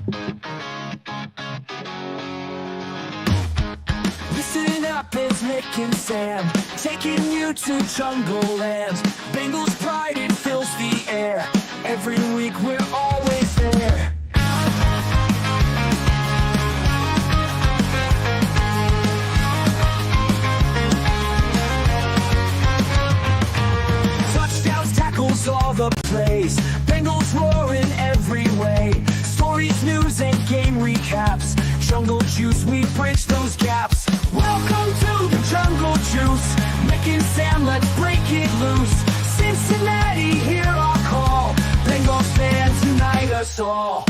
Listen up, it's Nick and Sam, taking you to Jungle Land. Bengals pride, it fills the air. Every week we're always there. Touchdowns, tackles, all the plays. Bengals roaring every way. Stories, news, and game recaps. Jungle Juice, we bridge those gaps. Welcome to the Jungle Juice. Nick and Sam, let's break it loose. Cincinnati, hear our call. Bengals fans, unite us all.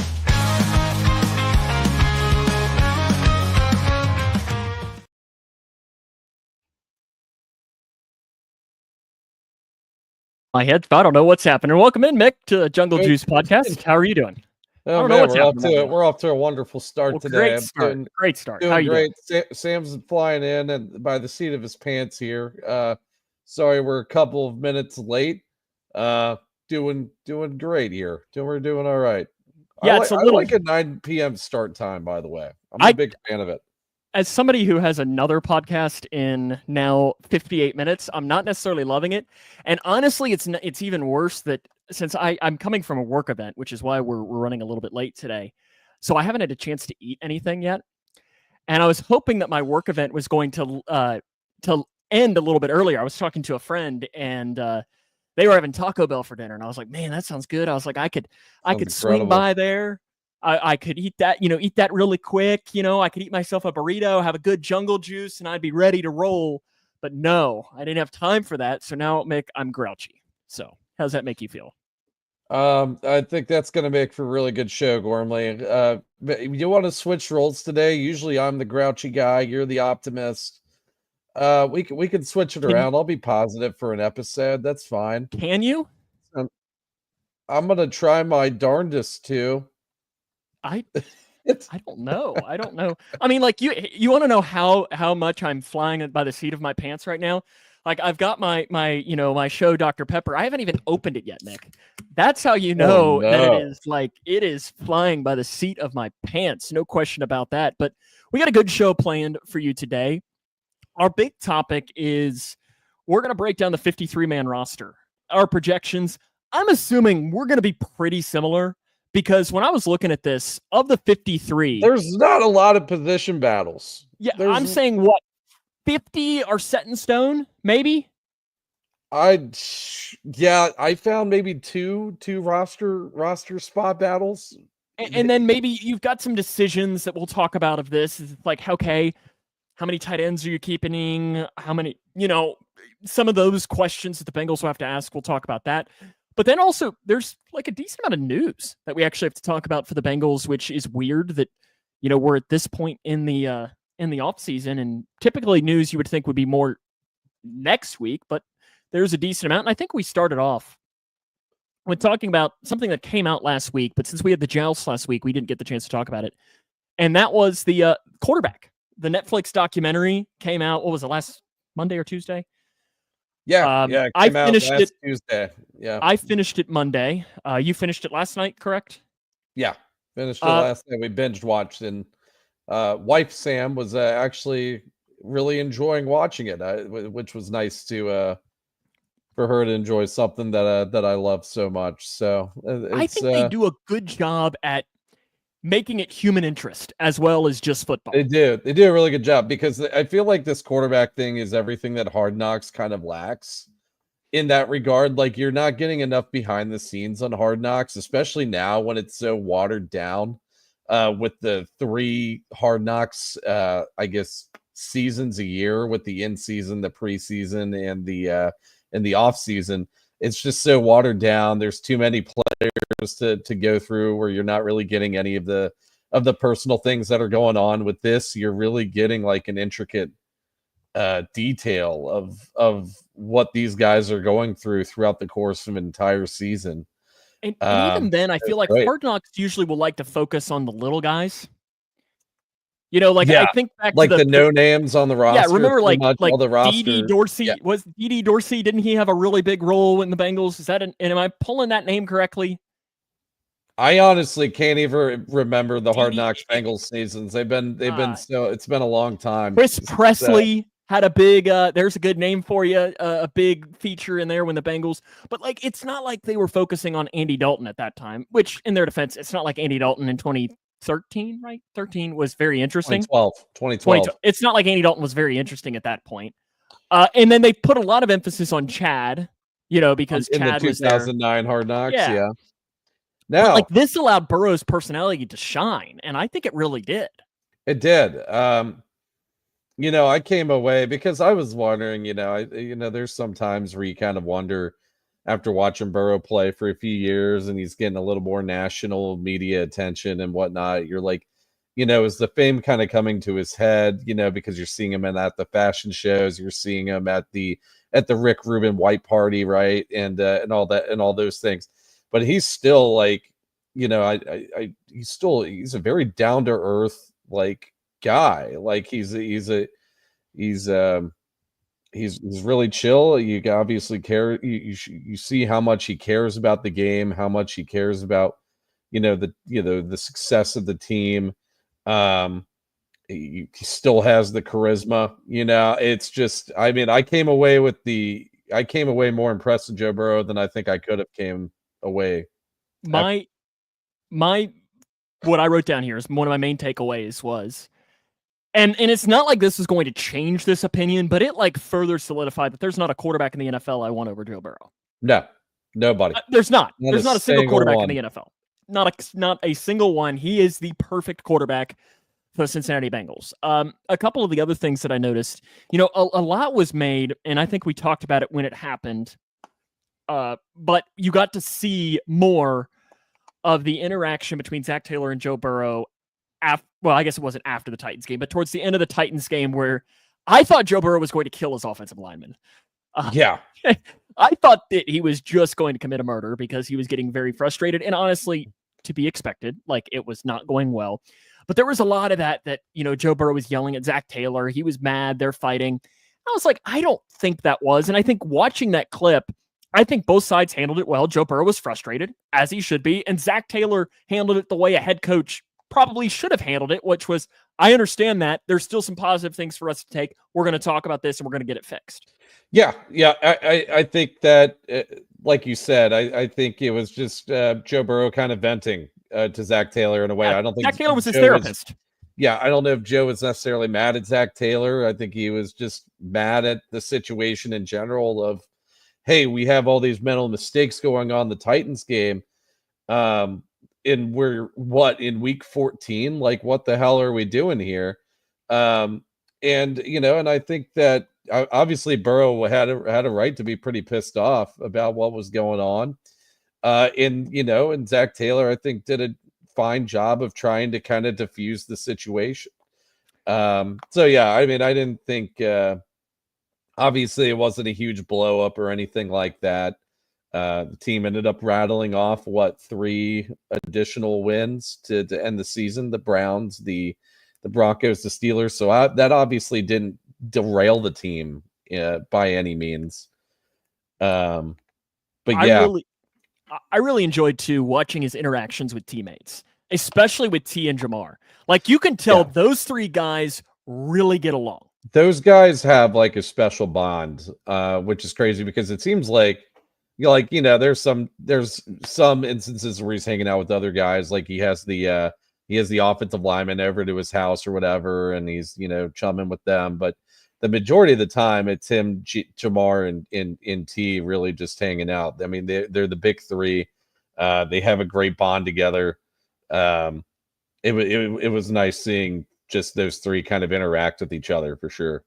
My head, I don't know what's happening. Welcome in, Mick, to the Jungle Juice podcast. How are you doing? Oh, I don't know what's happening. We're off to a wonderful start today. Great start. How are you doing? Sam's flying in and by the seat of his pants here. Sorry, we're a couple of minutes late. Doing great here. We're doing all right. Yeah, I like a 9 p.m. start time, by the way. I'm a big fan of it. As somebody who has another podcast in now 58 minutes, I'm not necessarily loving it. And honestly, it's even worse that since I'm coming from a work event, which is why we're running a little bit late today. So I haven't had a chance to eat anything yet. And I was hoping that my work event was going to end a little bit earlier. I was talking to a friend and they were having Taco Bell for dinner. And I was like, man, that sounds good. I was like, I could swing by there. I could eat that really quick. I could eat myself a burrito, have a good Jungle Juice, and I'd be ready to roll. But no, I didn't have time for that. So now, Mick, I'm grouchy. So how does that make you feel? I think that's going to make for a really good show, Gormley. You want to switch roles today? Usually I'm the grouchy guy. You're the optimist. We can switch it around. I'll be positive for an episode. That's fine. Can you? I'm going to try my darndest to. I don't know. I mean, like you want to know how much I'm flying by the seat of my pants right now? Like I've got my show Dr. Pepper. I haven't even opened it yet, Nick. That's how you know that it is flying by the seat of my pants. No question about that. But we got a good show planned for you today. Our big topic is we're going to break down the 53-man roster. Our projections, I'm assuming we're going to be pretty similar. Because when I was looking at this, of the 53... There's not a lot of position battles. Yeah, I'm saying, 50 are set in stone, maybe? I found maybe two roster spot battles. And then maybe you've got some decisions that we'll talk about of this. It's like, okay, how many tight ends are you keeping? How many, some of those questions that the Bengals will have to ask, we'll talk about that. But then also, there's like a decent amount of news that we actually have to talk about for the Bengals, which is weird that, we're at this point in the off season, and typically news you would think would be more next week, but there's a decent amount. And I think we started off with talking about something that came out last week, but since we had the Joust last week, we didn't get the chance to talk about it. And that was the quarterback. The Netflix documentary came out. What was it, last Monday or Tuesday? Yeah, it came out last Tuesday. Yeah, I finished it Monday. You finished it last night, correct? Yeah, finished it last night. We binge watched, and wife Sam was actually really enjoying watching it, which was nice to for her to enjoy something that I love so much. So I think they do a good job at making it human interest as well as just football. They do a really good job, because I feel like this quarterback thing is everything that Hard Knocks kind of lacks in that regard. Like, you're not getting enough behind the scenes on Hard Knocks, especially now when it's so watered down with the 3 Hard Knocks, I guess, seasons a year, with the in-season, the preseason, and the off-season. It's just so watered down. There's too many players to go through, where you're not really getting any of the personal things that are going on. With this, you're really getting like an intricate detail of what these guys are going through throughout the course of an entire season. And even then, I feel like Hard Knocks usually will like to focus on the little guys. I think back like to the no names on the roster. Yeah, remember like all the roster. D.D. Dorsey. Yeah. Was D.D. Dorsey, didn't he have a really big role in the Bengals? Am I pulling that name correctly? I honestly can't even remember the Hard Knocks Bengals seasons. They've been so it's been a long time. Chris Presley had a big there's a good name for you, a big feature in there when the Bengals, but like it's not like they were focusing on Andy Dalton at that time, which in their defense, it's not like Andy Dalton in 2013, right? 13 was very interesting. 2012. It's not like Andy Dalton was very interesting at that point. And then they put a lot of emphasis on Chad, because in Chad the was there. 2009 Hard Knocks, yeah. But Now, like this allowed Burrow's personality to shine, and I think it really did. It did. I came away because I was wondering, there's some times where you kind of wonder after watching Burrow play for a few years and he's getting a little more national media attention and whatnot. You're like, is the fame kind of coming to his head, because you're seeing him at the fashion shows, you're seeing him at the Rick Rubin white party, right? And all that and all those things. But he's still like, he's a very down to earth like guy. Like he's really chill. You obviously care. You see how much he cares about the game, how much he cares about, the success of the team. He still has the charisma. It's just. I mean, I came away more impressed with Joe Burrow than I think I could have came away. My what I wrote down here is one of my main takeaways was, and it's not like this is going to change this opinion, but it like further solidified that there's not a quarterback in the NFL I want over Joe Burrow. No, nobody. There's not a single quarterback in the NFL. Not a single one. He is the perfect quarterback for the Cincinnati Bengals. A couple of the other things that I noticed, a lot was made, and I think we talked about it when it happened. But you got to see more of the interaction between Zach Taylor and Joe Burrow. I guess it wasn't after the Titans game, but towards the end of the Titans game where I thought Joe Burrow was going to kill his offensive lineman. Yeah. I thought that he was just going to commit a murder because he was getting very frustrated. And honestly, to be expected, like it was not going well. But there was a lot of that, Joe Burrow was yelling at Zach Taylor. He was mad. They're fighting. I was like, I don't think that was. And I think watching that clip, I think both sides handled it well. Joe Burrow was frustrated, as he should be. And Zach Taylor handled it the way a head coach probably should have handled it, which was, I understand that. There's still some positive things for us to take. We're going to talk about this and we're going to get it fixed. Yeah. I think that, like you said, I think it was just Joe Burrow kind of venting to Zach Taylor in a way. I don't think Zach Taylor was his therapist. I don't know if Joe was necessarily mad at Zach Taylor. I think he was just mad at the situation in general of, hey, we have all these mental mistakes going on in the Titans game. And we're in week 14? Like, what the hell are we doing here? And I think that obviously Burrow had a right to be pretty pissed off about what was going on. And Zach Taylor, I think, did a fine job of trying to kind of diffuse the situation. So yeah, I mean, I didn't think obviously it wasn't a huge blow up or anything like that. The team ended up rattling off 3 additional wins to end the season: the Browns, the Broncos, the Steelers. So that obviously didn't derail the team by any means. But yeah, I really enjoyed too watching his interactions with teammates, especially with T and Jamar. Like you can tell those 3 guys really get along. Those guys have like a special bond, which is crazy because it seems like there's some instances where he's hanging out with other guys. Like he has the offensive lineman over to his house or whatever, and he's chumming with them. But the majority of the time, it's him, Jamar, and T really just hanging out. I mean, they're the big 3. They have a great bond together. It was nice seeing just those 3 kind of interact with each other for sure.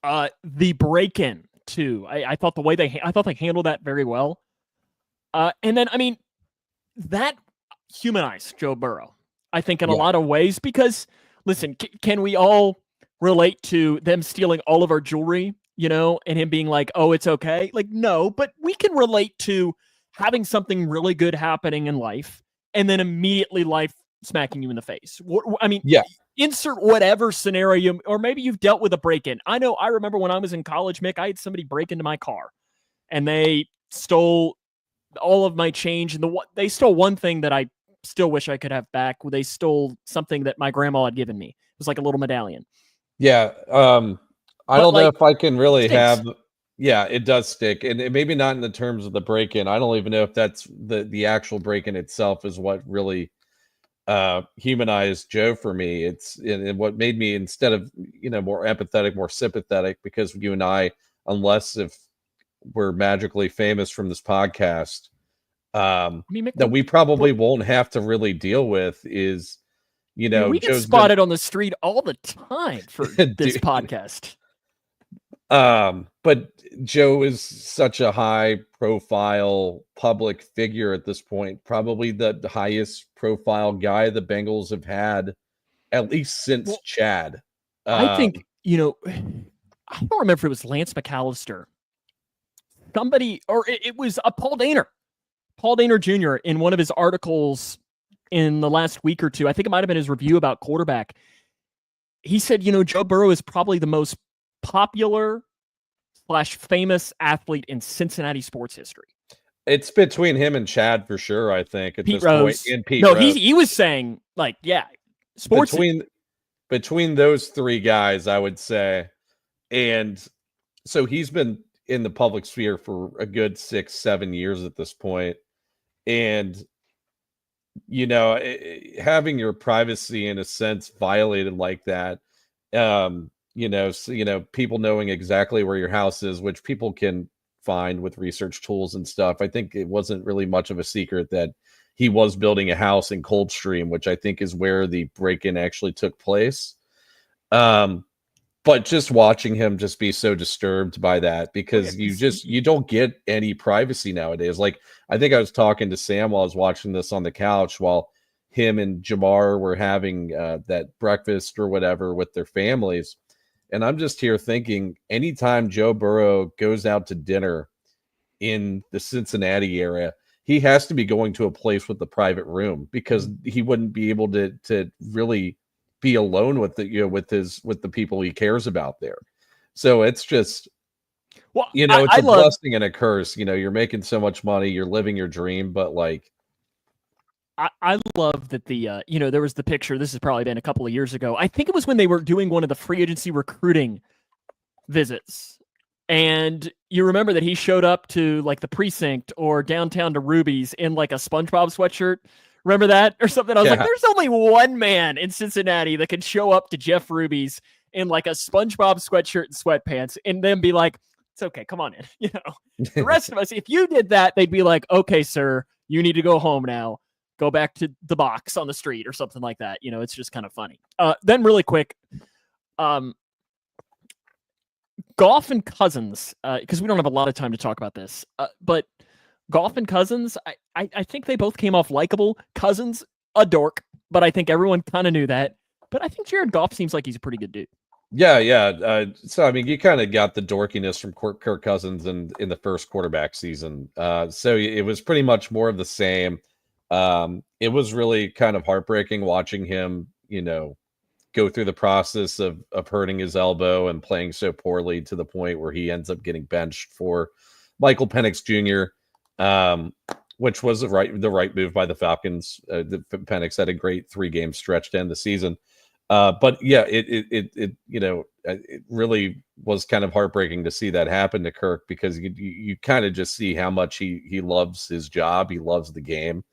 The break-in too. I thought they handled that very well. And then, I mean, that humanized Joe Burrow, I think, in a lot of ways, because listen, can we all relate to them stealing all of our jewelry, and him being like, oh, it's okay? Like, no, but we can relate to having something really good happening in life and then immediately life smacking you in the face. I mean, insert whatever scenario, or maybe you've dealt with a break-in. I remember when I was in college, Mick, I had somebody break into my car and they stole all of my change. And they stole one thing that I still wish I could have back. They stole something that my grandma had given me. It was like a little medallion. Yeah. I But, don't know like, if I can really stinks. have. Yeah, it does stick, and maybe not in the terms of the break-in. I don't even know if that's the actual break-in itself is what really humanized Joe for me. It's and what made me, instead of more empathetic, more sympathetic, because you and I, unless if we're magically famous from this podcast, that we probably won't have to really deal with is, we get spotted on the street all the time for this podcast. But Joe is such a high profile public figure at this point, probably the highest profile guy the Bengals have had, at least since Chad. I think, I don't remember if it was Lance McAllister. Somebody, or it was Paul Daner Jr. in one of his articles in the last week or two. I think it might have been his review about quarterback. He said, Joe Burrow is probably the most popular / famous athlete in Cincinnati sports history. It's between him and Chad for sure, I think, at Pete this Rose. point. And Pete no, Rose. he was saying, sports between those three guys, I would say. And so he's been in the public sphere for a good 6-7 years at this point. And having your privacy in a sense violated like that, people knowing exactly where your house is, which people can find with research tools and stuff. I think it wasn't really much of a secret that he was building a house in Coldstream, which I think is where the break-in actually took place. But just watching him just be so disturbed by that, because you don't get any privacy nowadays. Like, I think I was talking to Sam while I was watching this on the couch while him and Jamar were having that breakfast or whatever with their families. And I'm just here thinking, anytime Joe Burrow goes out to dinner in the Cincinnati area, he has to be going to a place with a private room, because he wouldn't be able to really be alone with with the people he cares about there. So it's just, it's a blessing and a curse. You're making so much money, you're living your dream, but like, I love that there was the picture. This has probably been a couple of years ago. I think it was when they were doing one of the free agency recruiting visits. And you remember that he showed up to like the precinct or downtown to Ruby's in like a SpongeBob sweatshirt. Remember that or something? I was like, there's only one man in Cincinnati that can show up to Jeff Ruby's in like a SpongeBob sweatshirt and sweatpants and then be like, it's okay, come on in. The rest of us, if you did that, they'd be like, okay, sir, you need to go home now. Go back to the box on the street or something like that. It's just kind of funny. Then really quick, Goff and Cousins, because we don't have a lot of time to talk about this, but Goff and Cousins, I think they both came off likable. Cousins, a dork, but I think everyone kind of knew that. But I think Jared Goff seems like he's a pretty good dude. Yeah. So, I mean, you kind of got the dorkiness from Kirk Cousins in the first quarterback season. So it was pretty much more of the same. It was really kind of heartbreaking watching him, go through the process of hurting his elbow and playing so poorly to the point where he ends up getting benched for Michael Penix Jr., which was the right move by the Falcons. The Penix had a great 3-game stretch to end the season. But yeah, it really was kind of heartbreaking to see that happen to Kirk, because you kind of just see how much he loves his job. He loves the game.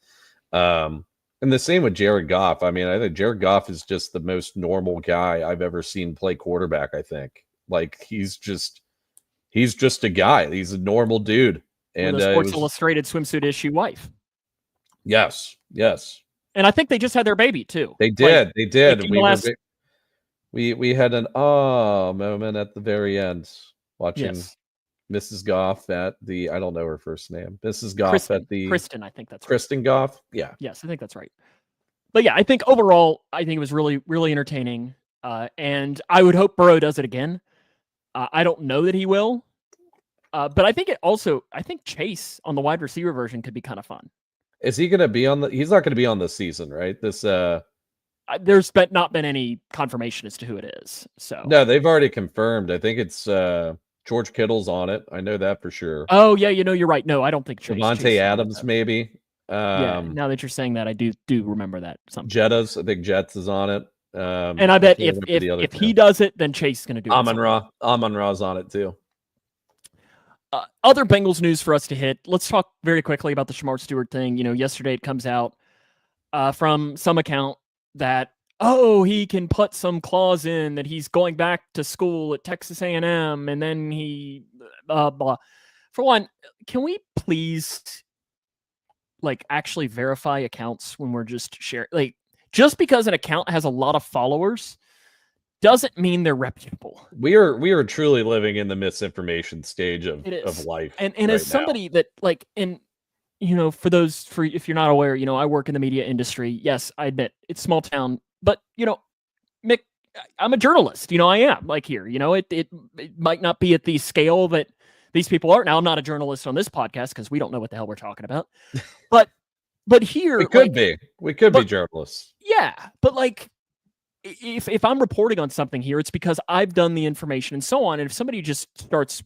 And the same with Jared Goff. I mean, I think Jared Goff is just the most normal guy I've ever seen play quarterback. I think, like, he's just a guy. He's a normal dude. And with a Sports Illustrated swimsuit issue wife. Yes. And I think they just had their baby too. They did. They did. We had an moment at the very end watching Mrs. Goff at the, I don't know her first name, Mrs. Goff at the Kristen. I think that's Kristen right. Goff. Yeah. Yes, I think that's right. But yeah, I think overall, I think it was really, really entertaining. And I would hope Burrow does it again. I don't know that he will. But I think I think Chase on the wide receiver version could be kind of fun. Is he going to be he's not going to be on this season, right? There's not been any confirmation as to who it is. So no, they've already confirmed. I think it's George Kittle's on it. I know that for sure. Oh yeah, you're right. No, I don't think Chase. Devontae Adams maybe. Yeah, now that you're saying that, I do remember that. Jettas, I think Jets is on it. And I bet if he does it, then Chase is going to do it. Amon-Ra's on it too. Other Bengals news for us to hit. Let's talk very quickly about the Shemar Stewart thing. Yesterday it comes out from some account that he can put some clause in that he's going back to school at Texas A&M, and then he blah. For one, can we please actually verify accounts when we're just sharing? Just because an account has a lot of followers doesn't mean they're reputable. We are truly living in the misinformation stage of life. And right as somebody now. If you're not aware, I work in the media industry. Yes, I admit it's small town, but Mick, I'm a journalist. I am here. It might not be at the scale that these people are. Now, I'm not a journalist on this podcast because we don't know what the hell we're talking about. But here we could be journalists. Yeah, but if I'm reporting on something here, it's because I've done the information and so on. And if somebody just starts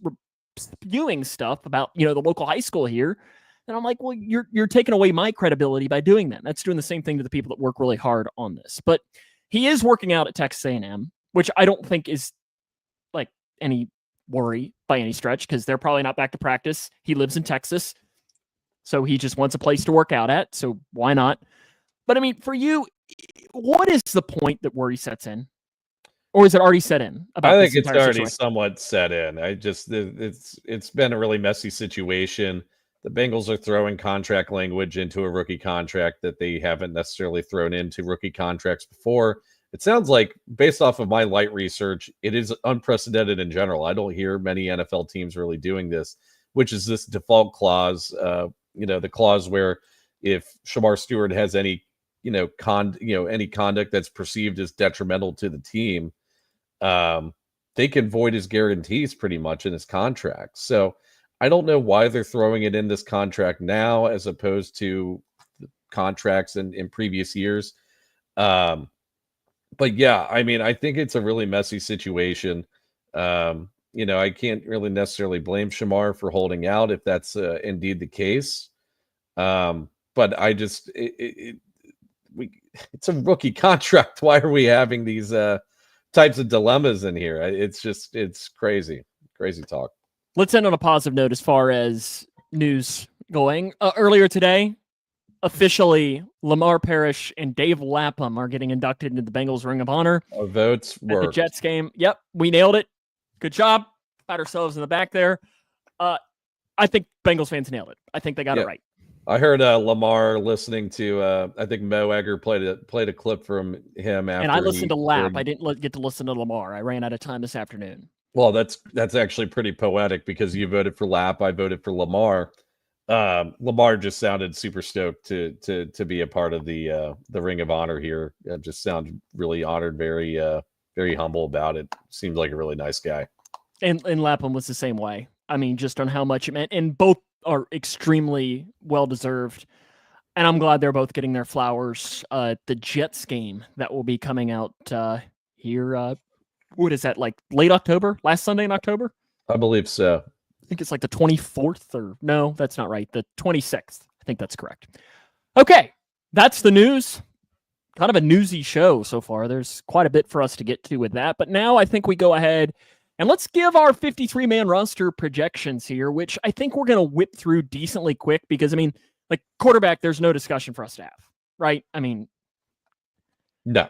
spewing stuff about, the local high school here, then I'm like, well, you're taking away my credibility by doing that. That's doing the same thing to the people that work really hard on this. But he is working out at Texas A&M, which I don't think is any worry by any stretch, because they're probably not back to practice. He lives in Texas, so he just wants a place to work out at. So why not? But I mean, for you, what is the point that worry sets in? Or is it already set in? I think it's already somewhat set in. It's been a really messy situation. The Bengals are throwing contract language into a rookie contract that they haven't necessarily thrown into rookie contracts before. It sounds like, based off of my light research, it is unprecedented in general. I don't hear many NFL teams really doing this, which is this default clause, the clause where if Shemar Stewart has any any conduct that's perceived as detrimental to the team, they can void his guarantees pretty much in his contract. So I don't know why they're throwing it in this contract now as opposed to contracts in previous years. But yeah, I mean, I think it's a really messy situation. I can't really necessarily blame Shemar for holding out if that's indeed the case. But I just, it's a rookie contract. Why are we having these types of dilemmas in here? It's crazy talk. Let's end on a positive note as far as news going. Earlier today, officially, Lamar Parrish and Dave Lapham are getting inducted into the Bengals Ring of Honor. Our votes worked. At the Jets game. Yep, we nailed it. Good job. Pat ourselves in the back there. I think Bengals fans nailed it. I think they got it right. I heard Lamar listening to, I think Mo Egger played a clip from him after. And I listened to Lap. I didn't get to listen to Lamar. I ran out of time this afternoon. Well, that's actually pretty poetic because you voted for Lap. I voted for Lamar. Lamar just sounded super stoked to be a part of the Ring of Honor here. Just sounded really honored, very very humble about it. Seemed like a really nice guy. And Lapham was the same way. I mean, just on how much it meant. And both are extremely well-deserved. And I'm glad they're both getting their flowers. The Jets game that will be coming out here. What is that, late October? Last Sunday in October? I believe so. I think it's the 24th or no, that's not right. The 26th. I think that's correct. Okay. That's the news. Kind of a newsy show so far. There's quite a bit for us to get to with that. But now I think we go ahead and let's give our 53-man roster projections here, which I think we're going to whip through decently quick because, I mean, quarterback, there's no discussion for us to have, right? I mean, no.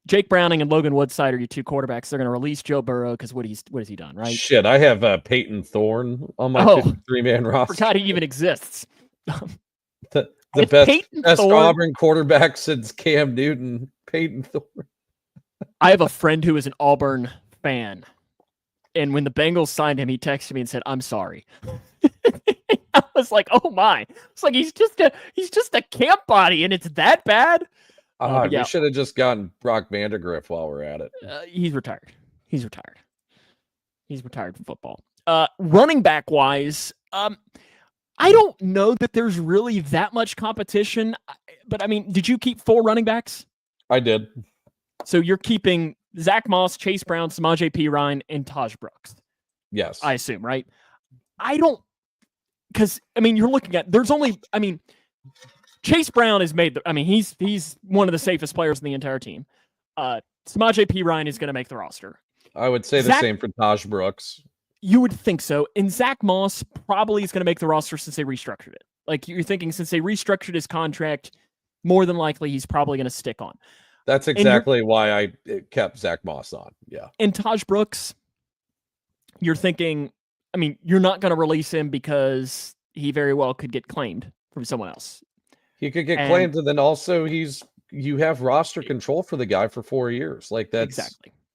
Jake Browning and Logan Woodside are your two quarterbacks. They're going to release Joe Burrow because what has he done, right? Shit, I have Peyton Thorne on my 53-man roster. Forgot he even exists. the best Auburn quarterback since Cam Newton, Peyton Thorne. I have a friend who is an Auburn fan, and when the Bengals signed him, he texted me and said, "I'm sorry." I was like, "Oh my!" It's like he's just a camp body, and it's that bad. We should have just gotten Brock Vandagriff while we're at it. He's retired. He's retired from football. Running back wise, I don't know that there's really that much competition. But I mean, did you keep 4 running backs? I did. So you're keeping Zach Moss, Chase Brown, Samaje Perine, and Taj Brooks. Yes, I assume, right? I don't, because I mean, you're looking at there's only, I mean, Chase Brown has made he's one of the safest players in the entire team. Samaje Perine is going to make the roster. I would say the same for Taj Brooks. You would think so. And Zach Moss probably is going to make the roster since they restructured it. Like, you're thinking since they restructured his contract, more than likely he's probably going to stick on. That's exactly why I kept Zach Moss on. Yeah. And Taj Brooks, you're thinking, you're not going to release him because he very well could get claimed from someone else. He could get claimed, and then also you have roster control for the guy for 4 years. Like, that's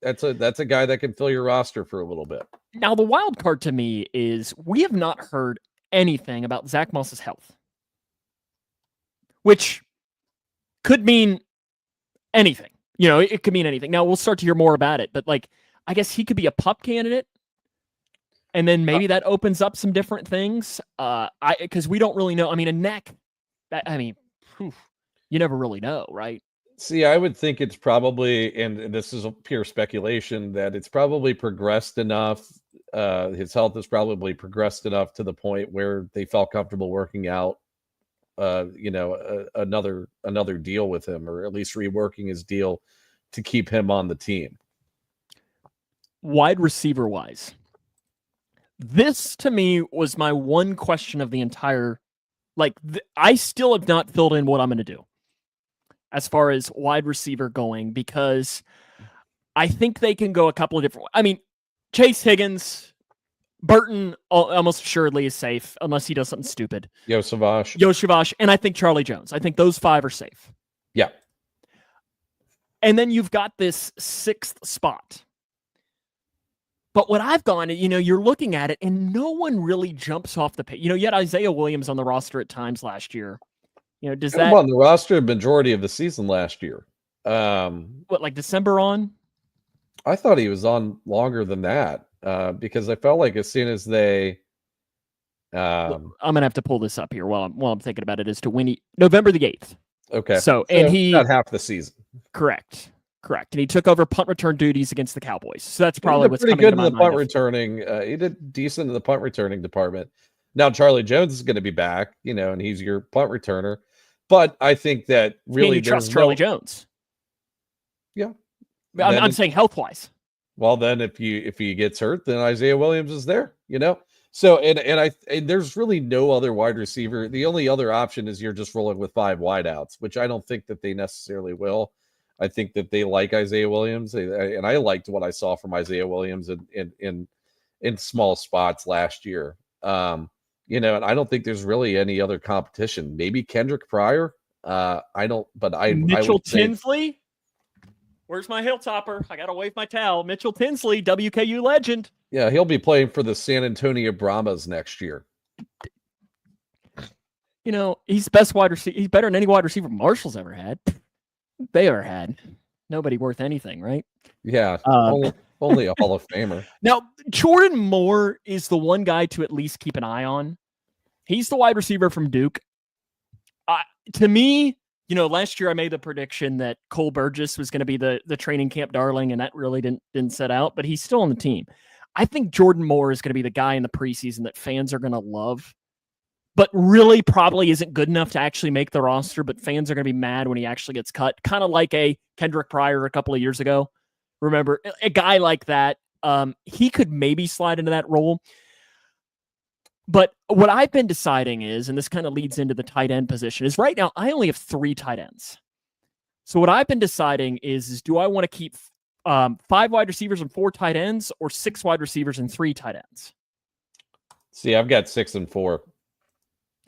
a guy that can fill your roster for a little bit. Now, the wild card to me is we have not heard anything about Zach Moss's health, which could mean anything. It could mean anything. Now, we'll start to hear more about it, but like, I guess he could be a PUP candidate, and then maybe that opens up some different things. Because we don't really know. A neck. You never really know, right? See, I would think it's probably, and this is a pure speculation, that it's probably progressed enough. His health has probably progressed enough to the point where they felt comfortable working out, another deal with him, or at least reworking his deal to keep him on the team. Wide receiver wise, this to me was my one question of the entire. I still have not filled in what I'm going to do as far as wide receiver going, because I think they can go a couple of different. Chase Higgins, Burton almost assuredly is safe unless he does something stupid. Yo Savage, and I think Charlie Jones. I think those 5 are safe. Yeah. And then you've got this 6th spot. But what I've gone, you're looking at it, and no one really jumps off the page. You had Isaiah Williams on the roster at times last year. Does that on the roster majority of the season last year? Like December on? I thought he was on longer than that, because I felt like as soon as they, I'm gonna have to pull this up here while I'm thinking about it as to when November the 8th. Okay. So he not half the season. Correct. And he took over punt return duties against the Cowboys. So that's probably what's pretty coming good to in my the punt mind. returning. He did decent in the punt returning department. Now Charlie Jones is going to be back, and he's your punt returner. But I think that really you trust Charlie Jones. Yeah. I'm saying health wise. Well, then if he gets hurt, then Isaiah Williams is there, So and there's really no other wide receiver. The only other option is you're just rolling with 5 wideouts, which I don't think that they necessarily will. I think that they like Isaiah Williams, and I liked what I saw from Isaiah Williams in small spots last year. And I don't think there's really any other competition. Maybe Kendrick Pryor. Mitchell Tinsley. Where's my Hilltopper? I gotta wave my towel. Mitchell Tinsley, WKU legend. Yeah, he'll be playing for the San Antonio Brahmas next year. He's best wide receiver. He's better than any wide receiver Marshall's ever had. They ever had. Nobody worth anything, right? Yeah, only a Hall of Famer. Now, Jordan Moore is the one guy to at least keep an eye on. He's the wide receiver from Duke. To me, last year I made the prediction that Cole Burgess was going to be the training camp darling, and that really didn't set out, but he's still on the team. I think Jordan Moore is going to be the guy in the preseason that fans are going to love, but really probably isn't good enough to actually make the roster, but fans are going to be mad when he actually gets cut. Kind of like a Kendrick Pryor a couple of years ago. Remember, a guy like that, he could maybe slide into that role. But what I've been deciding is, and this kind of leads into the tight end position, is right now I only have 3 tight ends. So what I've been deciding is do I want to keep 5 wide receivers and 4 tight ends, or 6 wide receivers and 3 tight ends? See, I've got 6 and 4.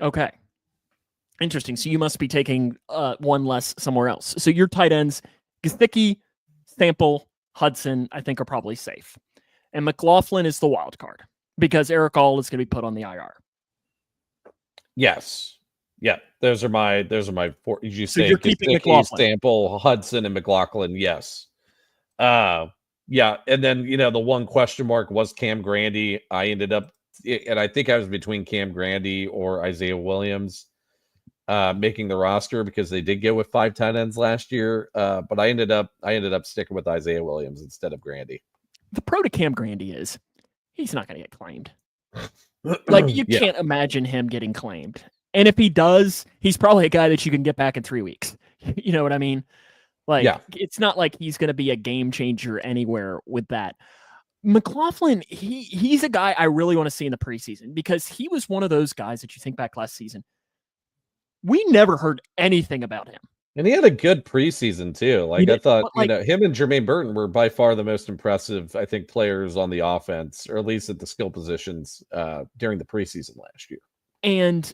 Okay. Interesting. So you must be taking 1 less somewhere else. So your tight ends, Gesicki, Sample, Hudson, I think are probably safe. And McLaughlin is the wild card because Eric All is going to be put on the IR. Yes. Yeah. Those are my 4. Did you So say you're keeping McLaughlin. Sample, Hudson, and McLaughlin? Yes. Yeah. And then, the one question mark was Cam Grandy. I ended up, and I think I was between Cam Grandy or Isaiah Williams making the roster because they did go with 5 tight ends last year. But I ended up sticking with Isaiah Williams instead of Grandy. The pro to Cam Grandy is he's not going to get claimed. Like you can't imagine him getting claimed. And if he does, he's probably a guy that you can get back in 3 weeks. You know what I mean? Like, Yeah. it's not like he's going to be a game changer anywhere with that. McLaughlin, he's a guy I really want to see in the preseason because he was one of those guys that you think back last season. We never heard anything about him. And he had a good preseason too. Like I thought, like, him and Jermaine Burton were by far the most impressive, I think, players on the offense, or at least at the skill positions during the preseason last year. And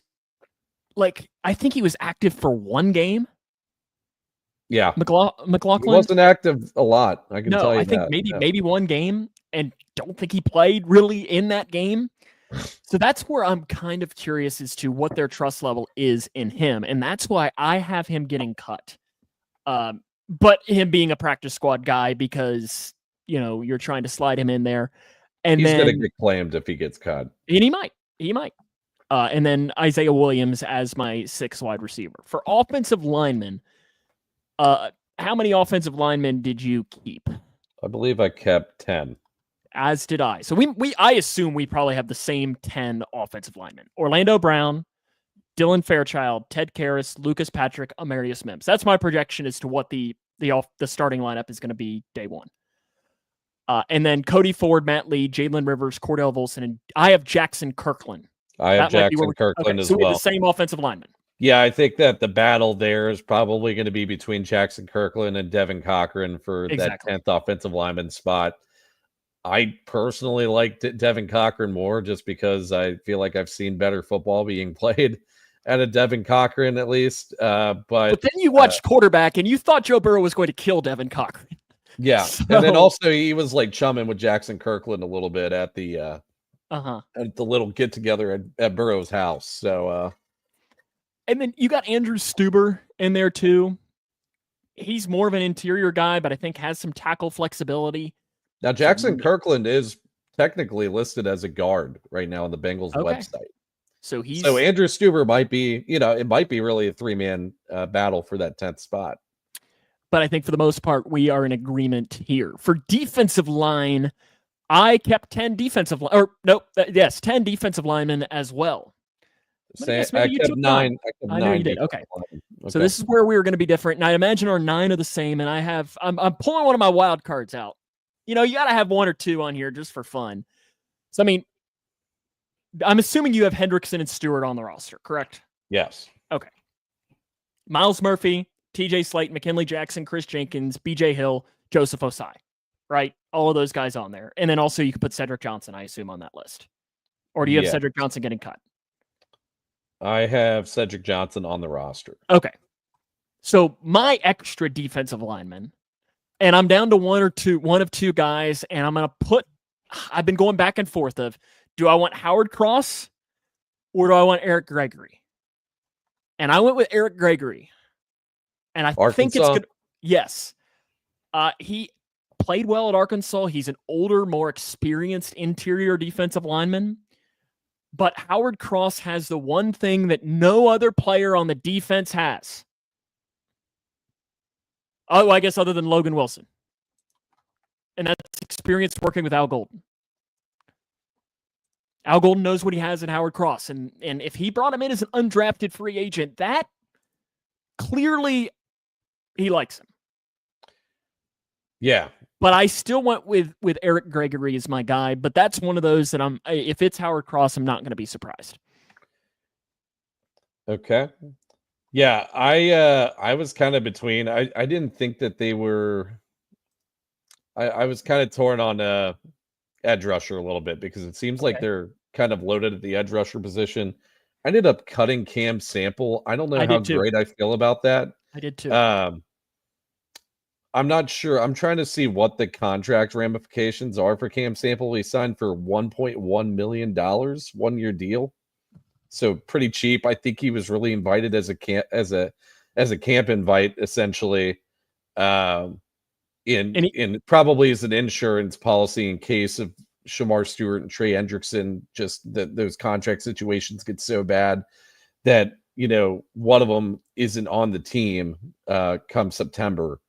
like, I think he was active for one game. Yeah, McLaughlin he wasn't active a lot. I can tell you I think that. maybe one game, and don't think he played really in that game. So that's where I'm kind of curious as to what their trust level is in him, and that's why I have him getting cut. But him being a practice squad guy because you're trying to slide him in there, and he's then going to get claimed if he gets cut, and he might. And then Isaiah Williams as my 6th wide receiver. For offensive linemen, how many offensive linemen did you keep? I believe I kept 10. As did I. So I assume we probably have the same 10 offensive linemen. Orlando Brown, Dylan Fairchild, Ted Karras, Lucas Patrick, Amarius Mims. That's my projection as to what the starting lineup is going to be day one. And then Cody Ford, Matt Lee, Jalen Rivers, Cordell Volson, and I have Jackson Kirkland. I have Jackson Kirkland as so we well. have the same offensive lineman. Yeah, I think that the battle there is probably going to be between Jackson Kirkland and Devin Cochran for that 10th offensive lineman spot. I personally like Devin Cochran more just because I feel like I've seen better football being played at a Devin Cochran at least. But then you watched quarterback and you thought Joe Burrow was going to kill Devin Cochran. Yeah. So, and then also he was like chumming with Jackson Kirkland a little bit at the little get together at Burrow's house. So and then you got Andrew Stuber in there too. He's more of an interior guy, but I think has some tackle flexibility. Now, Jackson Kirkland is technically listed as a guard right now on the Bengals website. So Andrew Stuber might be, it might be really a 3-man battle for that 10th spot. But I think for the most part, we are in agreement here. For defensive line, I kept 10 defensive 10 defensive linemen as well. I kept 9. I know you did. Okay. So this is where we were going to be different. And I imagine our 9 are the same. And I'm pulling one of my wild cards out. You got to have 1 or 2 on here just for fun. So, I mean, I'm assuming you have Hendrickson and Stewart on the roster, correct? Yes. Okay. Miles Murphy, TJ Slate, McKinley Jackson, Chris Jenkins, BJ Hill, Joseph Osai, right? All of those guys on there. And then also you could put Cedric Johnson, I assume, on that list. Or do you have Cedric Johnson getting cut? I have Cedric Johnson on the roster. Okay. So my extra defensive lineman, and I'm down to one of two guys, and I'm going to I've been going back and forth of, do I want Howard Cross or do I want Eric Gregory? And I went with Eric Gregory. And I think it's good. Yes. He played well at Arkansas. He's an older, more experienced interior defensive lineman. But Howard Cross has the one thing that no other player on the defense has. Oh, I guess other than Logan Wilson. And that's experience working with Al Golden. Al Golden knows what he has in Howard Cross. And if he brought him in as an undrafted free agent, that clearly he likes him. Yeah. But I still went with Eric Gregory as my guy. But that's one of those that if it's Howard Cross, I'm not going to be surprised. Okay. Yeah, I was kind of between. I didn't think that they were. I was kind of torn on edge rusher a little bit because it seems like they're kind of loaded at the edge rusher position. I ended up cutting Cam Sample. I don't know how great I feel about that. I did too. I'm not sure. I'm trying to see what the contract ramifications are for Cam Sample. He signed for $1.1 million, 1-year deal. So pretty cheap. I think he was really invited as a camp invite, essentially, in probably as an insurance policy in case of Shemar Stewart and Trey Hendrickson, just that those contract situations get so bad that one of them isn't on the team come September.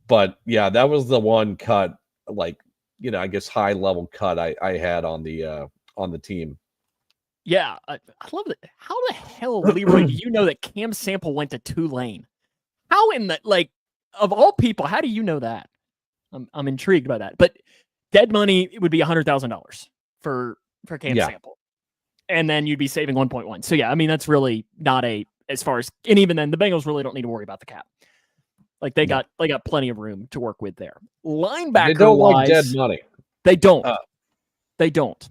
But yeah, that was the one cut, I guess high level cut I had on the team. Yeah, I love it. How the hell, Leroy, do you know that Cam Sample went to Tulane? How in the of all people? How do you know that? I'm intrigued by that. But dead money would be $100,000 for Cam Sample, and then you'd be saving 1.1. So yeah, I mean that's really not as far as, and even then the Bengals really don't need to worry about the cap. Like they got plenty of room to work with there. Linebacker, they don't like dead money. They don't. They don't.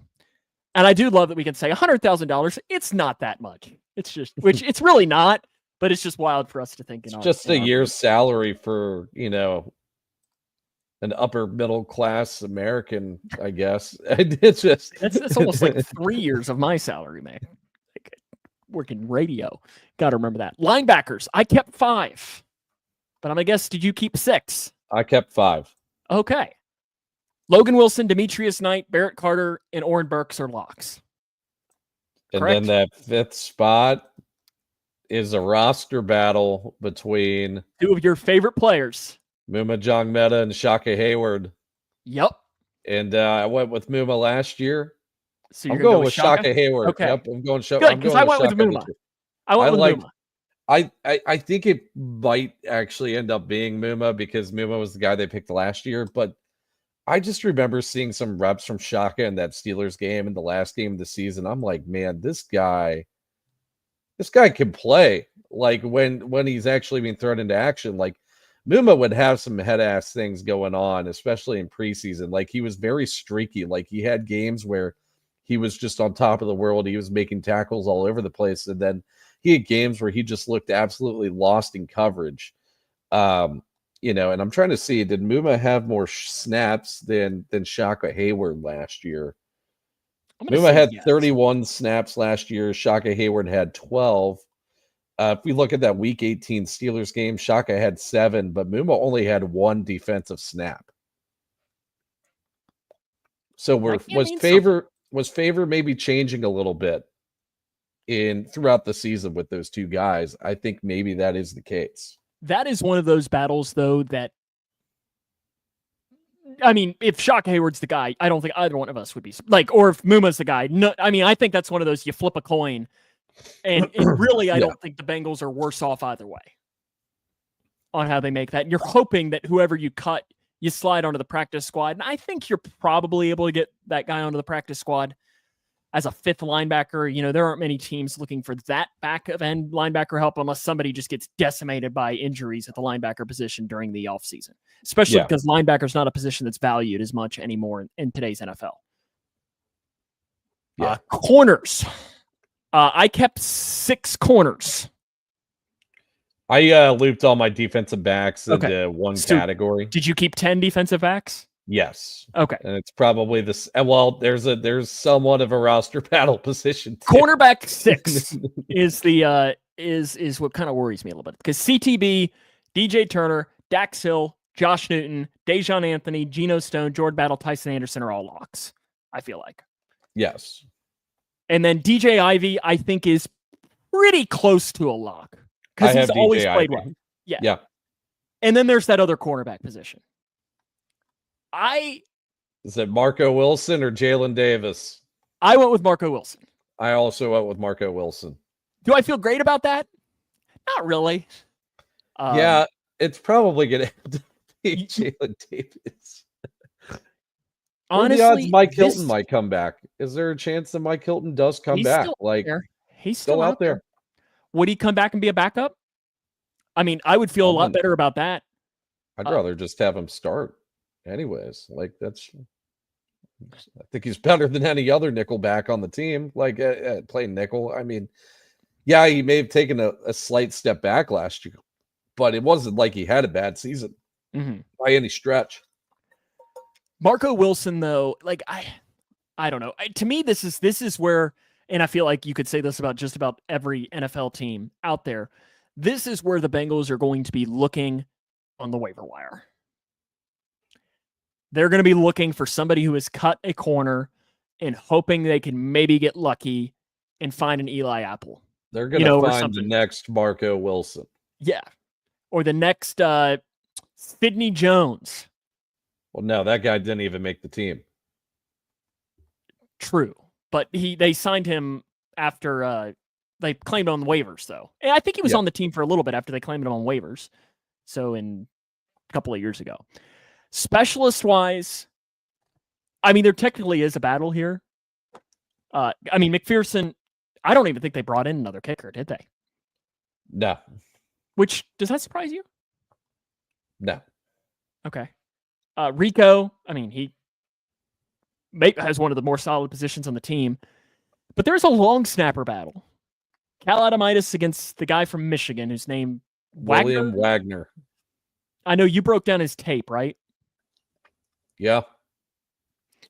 And I do love that we can say $100,000. It's not that much. It's just, which it's really not, but it's just wild for us to think. It's just a year's salary for, an upper middle class American, I guess. It's just, it's almost like 3 years of my salary, man. Like, working radio. Got to remember that. Linebackers, I kept 5, but I'm going to guess, did you keep 6? I kept 5. Okay. Logan Wilson, Demetrius Knight, Barrett Carter, and Oren Burks are locks. And Correct? then that 5th spot is a roster battle between 2 of your favorite players, Muma Jongmeta and Shaka Hayward. Yep. And I went with Muma last year. So I'm going with Shaka Hayward. Okay. Yep, I'm going Good, because I went with Muma. I went with Muma. I think it might actually end up being Muma because Muma was the guy they picked last year, but I just remember seeing some reps from Shaka in that Steelers game in the last game of the season. I'm like, man, this guy can play. Like when he's actually being thrown into action, like Muma would have some head ass things going on, especially in preseason. Like he was very streaky. Like he had games where he was just on top of the world. He was making tackles all over the place. And then he had games where he just looked absolutely lost in coverage. And I'm trying to see, did Muma have more snaps than Shaka Hayward last year? Muma had 31 snaps last year. Shaka Hayward had 12. If we look at that Week 18 Steelers game, Shaka had 7, but Muma only had 1 defensive snap. So was favor maybe changing a little bit throughout the season with those 2 guys? I think maybe that is the case. That is one of those battles, though, that, I mean, if Shaka Hayward's the guy, I don't think either one of us would be like, or if Muma's the guy. No, I mean, I think that's one of those you flip a coin, and really, I don't think the Bengals are worse off either way on how they make that. And you're hoping that whoever you cut, you slide onto the practice squad, and I think you're probably able to get that guy onto the practice squad as a 5th linebacker. There aren't many teams looking for that back of end linebacker help unless somebody just gets decimated by injuries at the linebacker position during the offseason, especially because linebacker is not a position that's valued as much anymore in today's NFL. Corners. I kept 6 corners. I looped all my defensive backs into one category. Did you keep 10 defensive backs? Yes. Okay. And it's probably this. Well, there's somewhat of a roster battle position too. Cornerback 6 is what kind of worries me a little bit, because CTB, DJ Turner, Dax Hill, Josh Newton, Dejon Anthony, Geno Stone, Jordan Battle, Tyson Anderson are all locks, I feel like. Yes. And then DJ Ivy, I think, is pretty close to a lock because he's always played well. Yeah. And then there's that other cornerback position. Is it Marco Wilson or Jalen Davis? I went with Marco Wilson. I also went with Marco Wilson. Do I feel great about that? Not really. Yeah, it's probably going to be Jalen Davis. Honestly, the odds Mike Hilton might come back. Is there a chance that Mike Hilton does come back? He's still out there. Would he come back and be a backup? I mean, I would feel a lot better about that. I'd rather just have him start. Anyways, I think he's better than any other nickel back on the team. Playing nickel. I mean, yeah, he may have taken a slight step back last year, but it wasn't like he had a bad season by any stretch. Marco Wilson, though, I don't know. To me, this is where, and I feel like you could say this about just about every NFL team out there. This is where the Bengals are going to be looking on the waiver wire. They're going to be looking for somebody who has cut a corner and hoping they can maybe get lucky and find an Eli Apple. They're going to find the next Marco Wilson. Yeah. Or the next Sidney Jones. Well, no, that guy didn't even make the team. True. But they signed him after they claimed him on waivers, though. And I think he was on the team for a little bit after they claimed him on waivers. So in a couple of years ago. Specialist-wise, I mean, there technically is a battle here. I mean, McPherson, I don't even think they brought in another kicker, did they? No. Which, does that surprise you? No. Okay. Rico, I mean, he has one of the more solid positions on the team. But there's a long snapper battle. Cal Adamitis against the guy from Michigan whose name William Wagner. I know you broke down his tape, right? Yeah.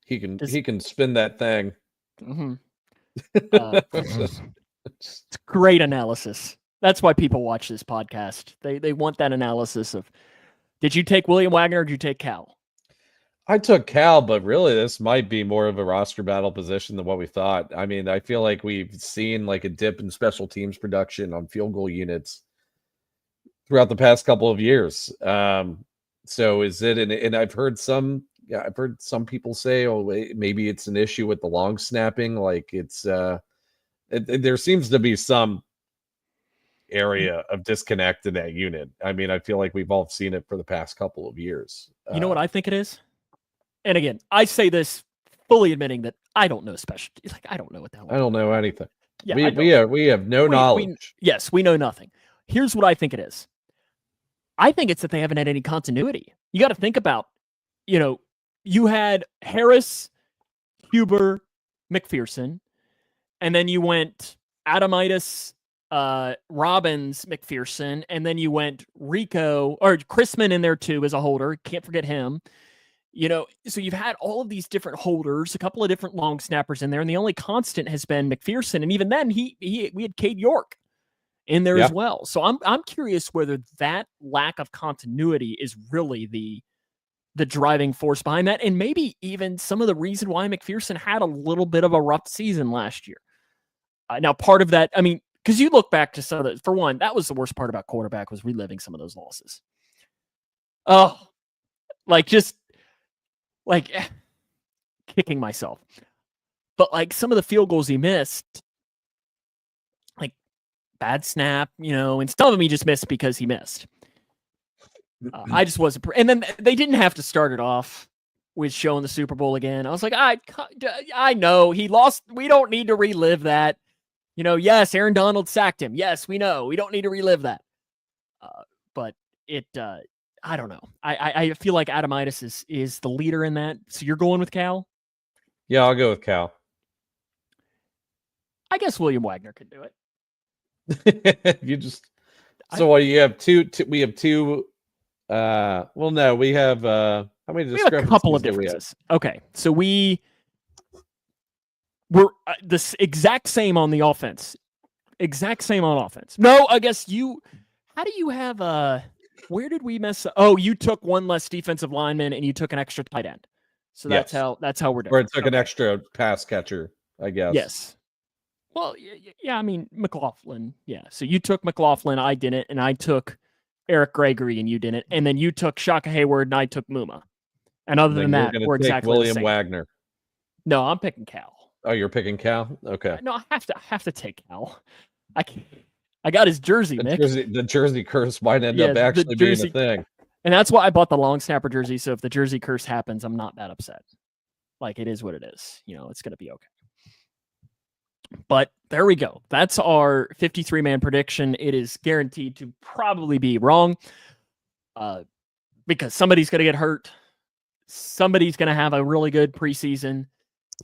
He can spin that thing. Mm-hmm. It's great analysis. That's why people watch this podcast. They want that analysis of, did you take William Wagner or did you take Cal? I took Cal, but really this might be more of a roster battle position than what we thought. I mean, I feel like we've seen like a dip in special teams production on field goal units throughout the past couple of years. So is it, and I've heard some people say, oh, maybe it's an issue with the long snapping. Like it's, there seems to be some area of disconnect in that unit. I mean, I feel like we've all seen it for the past couple of years. You know what I think it is? And again, I say this fully admitting that I don't know specialty. Like, I don't know what the hell. I don't know anything. Yeah, we have no knowledge. Yes, we know nothing. Here's what I think it is. I think it's that they haven't had any continuity. You got to think about, you had Harris, Huber, McPherson, and then you went Adamitis, Robbins, McPherson, and then you went Rico or Chrisman in there too as a holder. Can't forget him. So you've had all of these different holders, a couple of different long snappers in there, and the only constant has been McPherson. And even then, we had Cade York in there as well. So I'm curious whether that lack of continuity is really the driving force behind that, and maybe even some of the reason why McPherson had a little bit of a rough season last year. Now, part of that, I mean, because you look back to some of the, for one, that was the worst part about quarterback was reliving some of those losses. Oh, kicking myself. But like some of the field goals he missed, like bad snap, and some of them he just missed because he missed. I just wasn't. And then they didn't have to start it off with showing the Super Bowl again. I was like, I know he lost. We don't need to relive that. Yes, Aaron Donald sacked him. Yes, we know. We don't need to relive that. But it, I don't know. I feel like Adamitis is the leader in that. So you're going with Cal? Yeah, I'll go with Cal. I guess William Wagner could do it. You have two. We have two. Well, no, we have how many discrepancies? We have a couple of differences. Okay, so we're the exact same on the offense. Exact same on offense. No, I guess how do you have where did we mess up? Oh, you took one less defensive lineman and you took an extra tight end. So that's how we're doing. Or it took an extra pass catcher, I guess. Yes. Well, yeah, I mean, McLaughlin. Yeah. So you took McLaughlin, I didn't, and I took Eric Gregory and you didn't. And then you took Shaka Hayward and I took Muma. And other than that, we're exactly William the same. Wagner. No, I'm picking Cal. Oh, you're picking Cal? Okay. No, I have to take Cal. I got his jersey, Nick. The jersey curse might end up actually being a thing. And that's why I bought the long snapper jersey. So if the jersey curse happens, I'm not that upset. Like, it is what it is. It's going to be okay. But there we go. That's our 53-man prediction. It is guaranteed to probably be wrong because somebody's going to get hurt. Somebody's going to have a really good preseason,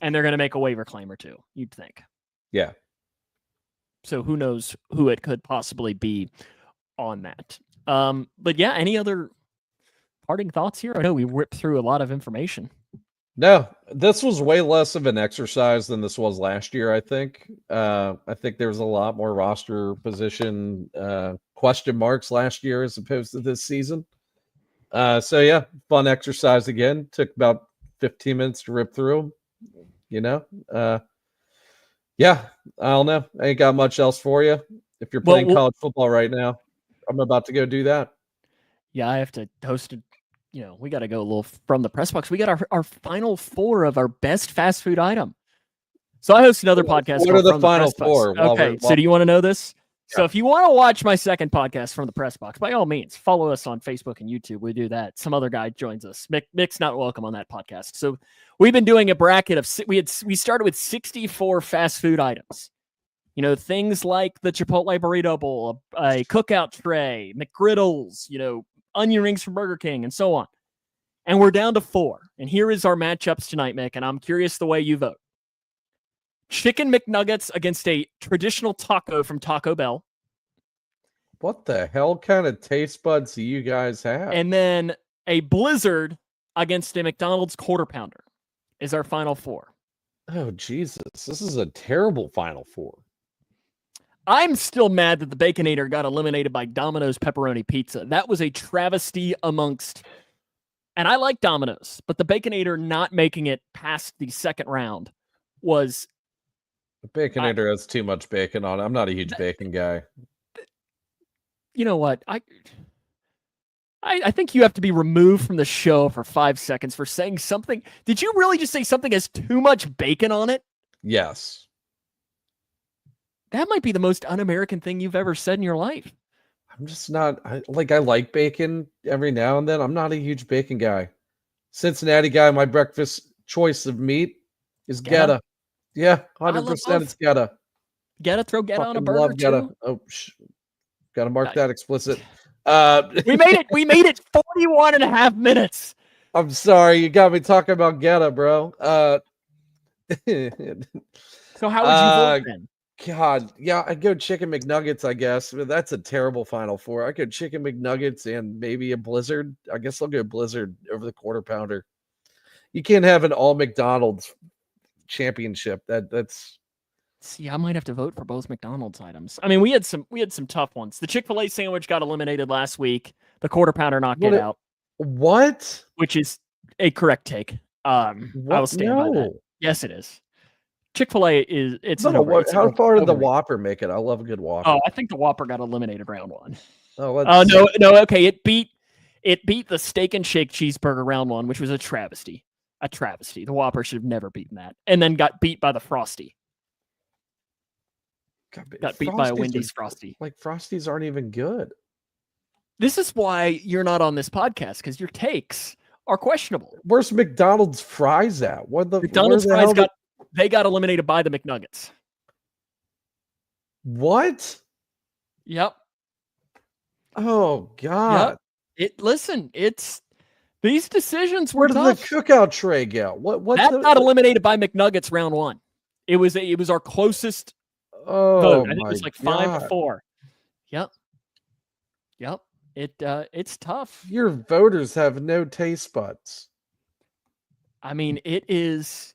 and they're going to make a waiver claim or two, you'd think. Yeah. So who knows who it could possibly be on that. But yeah, any other parting thoughts here? I know we ripped through a lot of information. No, this was way less of an exercise than this was last year, I think. I think there was a lot more roster position question marks last year as opposed to this season. So yeah, fun exercise again. Took about 15 minutes to rip through them. Yeah, I don't know. I ain't got much else for you. If you're playing college football right now, I'm about to go do that. Yeah, I have to host it. We got to go a little from the press box. We got our final four of our best fast food item. So I host another podcast. What are the From final Press Box. four? Okay, so do you want to know this? So if you want to watch my second podcast from the Press Box, by all means, follow us on Facebook and YouTube. We do that. Some other guy joins us. Mick's not welcome on that podcast. So we've been doing a bracket of we started with 64 fast food items. You know, things like the Chipotle burrito bowl, a cookout tray, McGriddles, you know, onion rings from Burger King, and so on. And we're down to 4. And here is our matchups tonight, Mick. And I'm curious the way you vote. Chicken McNuggets against a traditional taco from Taco Bell. What the hell kind of taste buds do you guys have? And then a Blizzard against a McDonald's Quarter Pounder is our final 4. Oh, Jesus. This is a terrible final 4. I'm still mad that the Baconator got eliminated by Domino's Pepperoni Pizza. That was a travesty amongst... And I like Domino's, but the Baconator not making it past the second round was... The Baconator has too much bacon on it. I'm not a huge bacon guy. You know what? I think you have to be removed from the show for 5 seconds for saying something. Did you really just say something has too much bacon on it? Yes. That might be the most un-American thing you've ever said in your life. I'm just not... I like bacon every now and then. I'm not a huge bacon guy. Cincinnati guy, my breakfast choice of meat is Gouda. Yeah, 100% it's Gouda. Throw Gouda on a Fucking burger love Gouda. too? Oh, gotta mark that explicit. We made it 41 and a half minutes. I'm sorry, you got me talking about Gouda, bro. So how would you vote then? God, yeah, I'd go chicken McNuggets, I guess. But that's a terrible final 4. I could chicken McNuggets and maybe a Blizzard. I guess I'll go Blizzard over the Quarter Pounder. You can't have an all McDonald's championship. That's... See, I might have to vote for both McDonald's items. I mean, we had some tough ones. The Chick-fil-A sandwich got eliminated last week. The Quarter Pounder knocked it out. What? Which is a correct take. I will stand by that. Yes, it is. Chick-fil-A it's how far did the Whopper make it? I love a good Whopper. Oh, I think the Whopper got eliminated round 1. Oh, no, okay. It beat the Steak and Shake cheeseburger round 1, which was a travesty. A travesty. The Whopper should have never beaten that. And then got beat by the Frosty. Got beat by a Wendy's Frosty. Like, Frosties aren't even good. This is why you're not on this podcast, because your takes are questionable. Where's McDonald's fries at? McDonald's fries got eliminated by the McNuggets. What? Yep. Oh God. Yep. It's these decisions were Where did tough. the cookout tray go? That got eliminated by McNuggets round 1. It was our closest vote. I think it was like 5-4. Yep. It's tough. Your voters have no taste buds. I mean, it has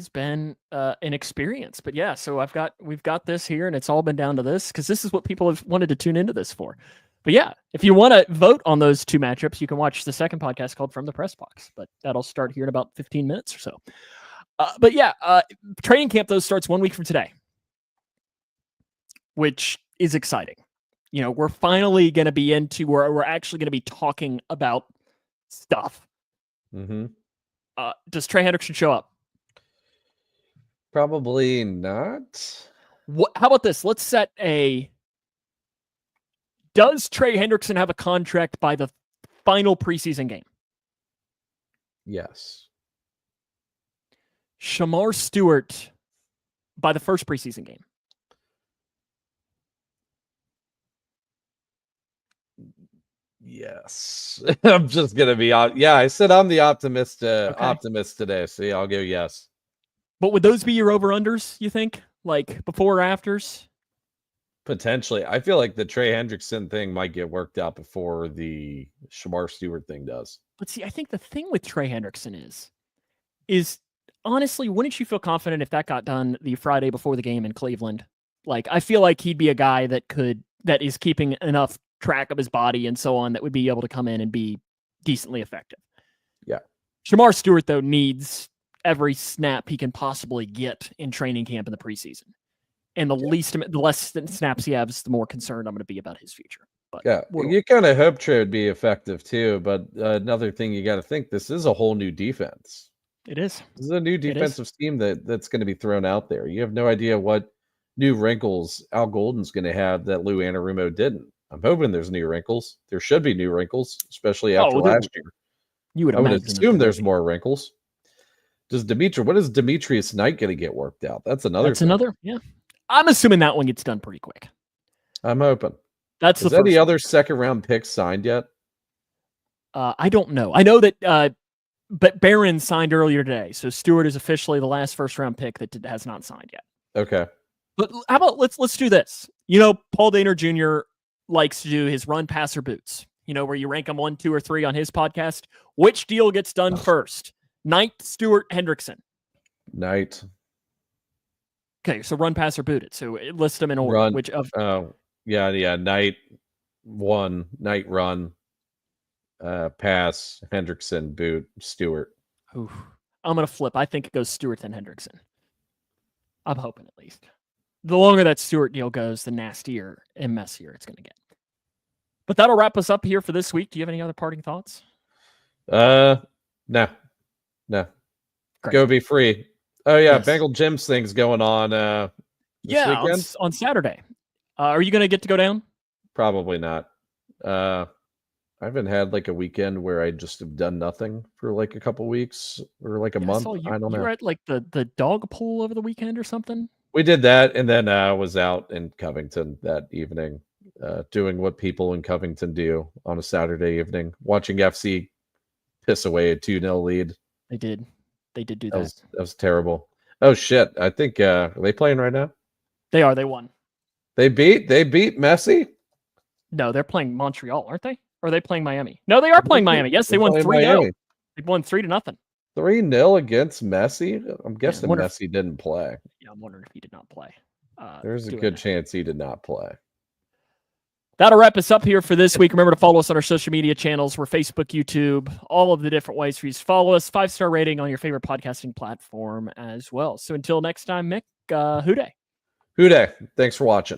been an experience, but yeah. So we've got this here, and it's all been down to this because this is what people have wanted to tune into this for. But yeah, if you want to vote on those 2 matchups, you can watch the second podcast called From the Press Box. But that'll start here in about 15 minutes or so. But yeah, training camp though starts 1 week from today, which is exciting. You know, we're finally going to be into where we're actually going to be talking about stuff. Mm-hmm. Does Trey Hendrickson show up? Probably not. How about this? Let's set a... Does Trey Hendrickson have a contract by the final preseason game? Yes. Shemar Stewart by the first preseason game? Yes. I'm just going to be... Yeah, I said I'm the optimist today, so yeah, I'll go yes. But would those be your over-unders, you think? Like before or afters? Potentially. I feel like the Trey Hendrickson thing might get worked out before the Shemar Stewart thing does. But see, I think the thing with Trey Hendrickson is honestly, wouldn't you feel confident if that got done the Friday before the game in Cleveland? Like, I feel like he'd be a guy that is keeping enough track of his body and so on that would be able to come in and be decently effective. Yeah. Shemar Stewart, though, needs every snap he can possibly get in training camp in the preseason. And the less snaps he has, the more concerned I'm going to be about his future. But yeah, you kind of hope Trey would be effective too. But another thing you got to think, this is a whole new defense. It is. This is a new defensive scheme that's going to be thrown out there. You have no idea what new wrinkles Al Golden's going to have that Lou Anarumo didn't. I'm hoping there's new wrinkles. There should be new wrinkles, especially after last year. You would I would assume there's more wrinkles. What is Demetrius Knight going to get worked out? That's another. Yeah. I'm assuming that one gets done pretty quick. I'm hoping. Is any other second round picks signed yet? I don't know. I know that but Barron signed earlier today. So Stewart is officially the last first round pick that has not signed yet. Okay. But how about let's do this. Paul Dehner Jr. likes to do his run passer boots. Where you rank them 1, 2, or 3 on his podcast. Which deal gets done first? Knight, Stewart, Hendrickson. Knight. Okay, so run, pass, or boot it. So list them in order. Knight 1, Knight run, pass, Hendrickson, boot, Stewart. Oof. I'm gonna flip. I think it goes Stewart then Hendrickson. I'm hoping at least. The longer that Stewart deal goes, the nastier and messier it's gonna get. But that'll wrap us up here for this week. Do you have any other parting thoughts? No. Great. Go be free. Oh yeah, Yes. Bengal Jim's thing's going on. This weekend? On Saturday. Are you gonna get to go down? Probably not. I haven't had like a weekend where I just have done nothing for like a couple weeks or like a month. I don't know. You were at like the dog pool over the weekend or something? We did that, and then I was out in Covington that evening, doing what people in Covington do on a Saturday evening, watching FC piss away a 2-0 lead. They did do that. That was terrible. Oh shit! I think are they playing right now? They are. They won. They beat Messi. No, they're playing Montreal, aren't they? Or are they playing Miami? No, they are playing Miami. Yes, they won 3-0. They won 3-0. 3-0 against Messi. I'm guessing Messi didn't play. Yeah, I'm wondering if he did not play. There's a good chance he did not play. That'll wrap us up here for this week. Remember to follow us on our social media channels. We're Facebook, YouTube, all of the different ways for you to follow us. 5-star rating on your favorite podcasting platform as well. So until next time, Mick, Hoo day. Hoo day. Thanks for watching.